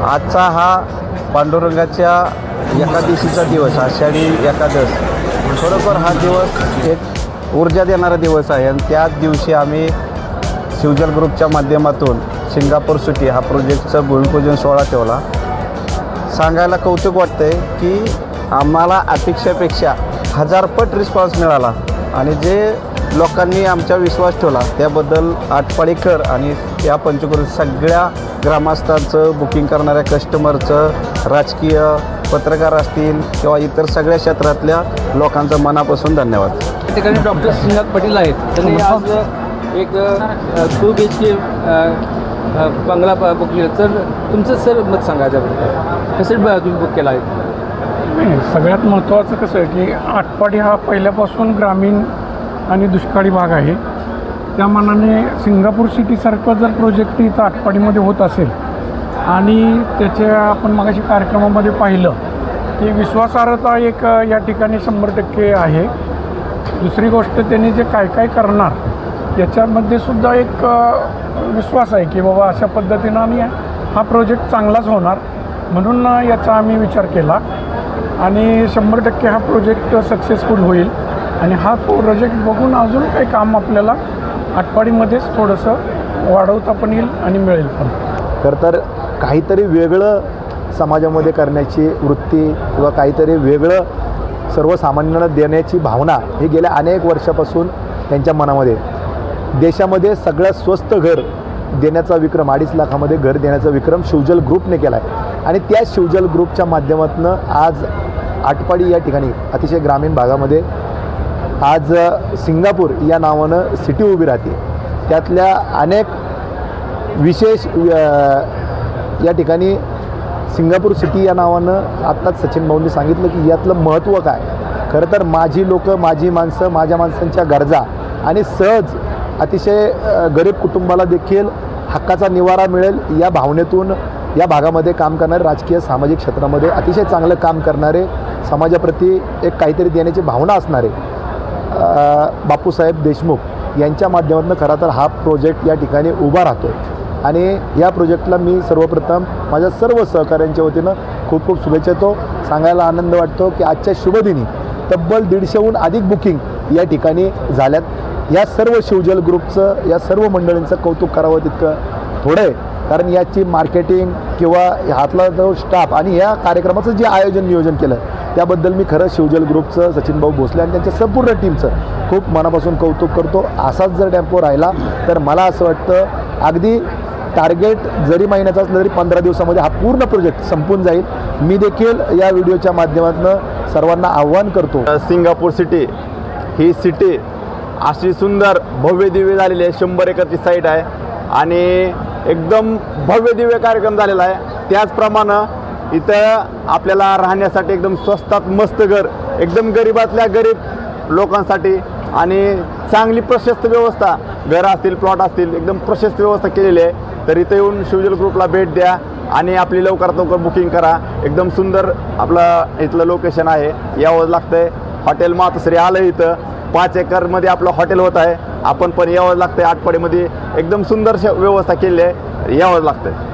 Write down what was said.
आजचा हा पांडुरंगाच्या एकादशीचा दिवस, आषाढी एकादश, खरोखर हा दिवस एक ऊर्जा देणारा दिवस आहे. आणि त्याच दिवशी आम्ही शिवजल ग्रुपच्या माध्यमातून सिंगापूर सिटी हा प्रोजेक्टचा भूमिपूजन सोहळा ठेवला. सांगायला कौतुक वाटतं आहे की आम्हाला अपेक्षेपेक्षा 1000 पट रिस्पॉन्स मिळाला आणि जे लोकांनी आमचा विश्वास ठेवला त्याबद्दल आटपाडीकर आणि या पंचक्रोशीत सगळ्या ग्रामस्थांचं, बुकिंग करणाऱ्या कस्टमरचं, राजकीय पत्रकार असतील किंवा इतर सगळ्या क्षेत्रातल्या लोकांचं मनापासून धन्यवाद. त्या ठिकाणी डॉक्टर श्रीनाथ पाटील आहेत. त्यांनी आज एक 2 BHK बंगला बुक केला. तर तुमचं सर मत सांगा त्याबद्दल, कसं तुम्ही बुक केला आहे? सगळ्यात महत्त्वाचं कसं आहे की आटपाडी हा पहिल्यापासून ग्रामीण आणि दुष्काळी भाग आहे. त्या मानाने सिंगापूर सिटीसारखं जर प्रोजेक्ट इथं आटपाडीमध्ये होत असेल आणि त्याच्या आपण मगाशी कार्यक्रमामध्ये पाहिलं की विश्वासार्हता एक या ठिकाणी 100% आहे. दुसरी गोष्ट त्यांनी जे काय काय करणार याच्यामध्ये सुद्धा एक विश्वास आहे की बाबा अशा पद्धतीनं आणि हा प्रोजेक्ट चांगलाच होणार, म्हणून याचा आम्ही विचार केला आणि 100% हा प्रोजेक्ट सक्सेसफुल होईल. आणि हा प्रोजेक्ट बघून अजून काही काम आपल्याला आटपाडीमध्येच थोडंसं वाढवता पण येईल आणि मिळेल पण. खरं तर काहीतरी वेगळं समाजामध्ये करण्याची वृत्ती किंवा काहीतरी वेगळं सर्वसामान्यांना देण्याची भावना ही गेल्या अनेक वर्षापासून त्यांच्या मनामध्ये. देशामध्ये सगळ्यात स्वस्त घर देण्याचा विक्रम, 2.5 लाखामध्ये घर देण्याचा विक्रम शिवजल ग्रुपने केला आहे. आणि त्या शिवजल ग्रुपच्या माध्यमातून आज आटपाडी या ठिकाणी अतिशय ग्रामीण भागामध्ये आज सिंगापूर या नावानं सिटी उभी राहते. त्यातल्या अनेक विशेष या ठिकाणी सिंगापूर सिटी या नावानं आत्ताच सचिन भाऊंनी सांगितलं की यातलं महत्त्व काय. खरं तर माझी लोकं, माझी माणसं, माझ्या माणसांच्या गरजा आणि सहज अतिशय गरीब कुटुंबाला देखील हक्काचा निवारा मिळेल या भावनेतून या भागामध्ये काम करणारे, राजकीय सामाजिक क्षेत्रामध्ये अतिशय चांगलं काम करणारे, समाजाप्रती एक काहीतरी देण्याची भावना असणारे बापूसाहेब देशमुख यांच्या माध्यमातून खरं तर हा प्रोजेक्ट या ठिकाणी उभा राहतो. आणि या प्रोजेक्टला मी सर्वप्रथम माझ्या सर्व सहकाऱ्यांच्या वतीनं खूप खूप शुभेच्छा देतो. सांगायला आनंद वाटतो की आजच्या शुभदिनी तब्बल 150हून अधिक बुकिंग या ठिकाणी झाल्यात. या सर्व शिवजल ग्रुपचं, या सर्व मंडळींचं कौतुक करावं तितकं थोडं आहे, कारण याची मार्केटिंग किंवा हातला जो स्टाफ आणि या कार्यक्रमाचं जे आयोजन नियोजन केलं त्याबद्दल मी खरं शिवजल ग्रुपचं, सचिन भाऊ भोसले आणि त्यांच्या संपूर्ण टीमचं खूप मनापासून कौतुक करतो. असाच जर टेम्पो राहिला तर मला असं वाटतं अगदी टार्गेट जरी महिन्याचा असलं तरी 15 दिवसामध्ये हा पूर्ण प्रोजेक्ट संपून जाईल. मी देखील या व्हिडिओच्या माध्यमातून सर्वांना आव्हान करतो. सिंगापूर सिटी ही सिटी अशी सुंदर भव्य दिव्य झालेली आहे. 100 एकरची साईट आहे आणि एकदम भव्य दिव्य कार्यक्रम झालेला आहे. त्याचप्रमाणे इथं आपल्याला राहण्यासाठी एकदम स्वस्तात मस्त घर, एकदम गरीबातल्या गरीब लोकांसाठी आणि चांगली प्रशस्त व्यवस्था, घरं असतील, प्लॉट असतील, एकदम प्रशस्त व्यवस्था केलेली आहे. तर इथं येऊन शिवजल ग्रुपला भेट द्या आणि आपली लवकरात लवकर बुकिंग करा. एकदम सुंदर आपलं इथलं लोकेशन आहे. यावंच लागतं आहे. हॉटेल मातोश्री आलं इथं 5 एकरमध्ये आपलं हॉटेल होत आहे. आपण पण यावंच लागतं आहे. आटपाडीमध्ये एकदम सुंदर व्यवस्था केलेली आहे. यावंच लागतं आहे.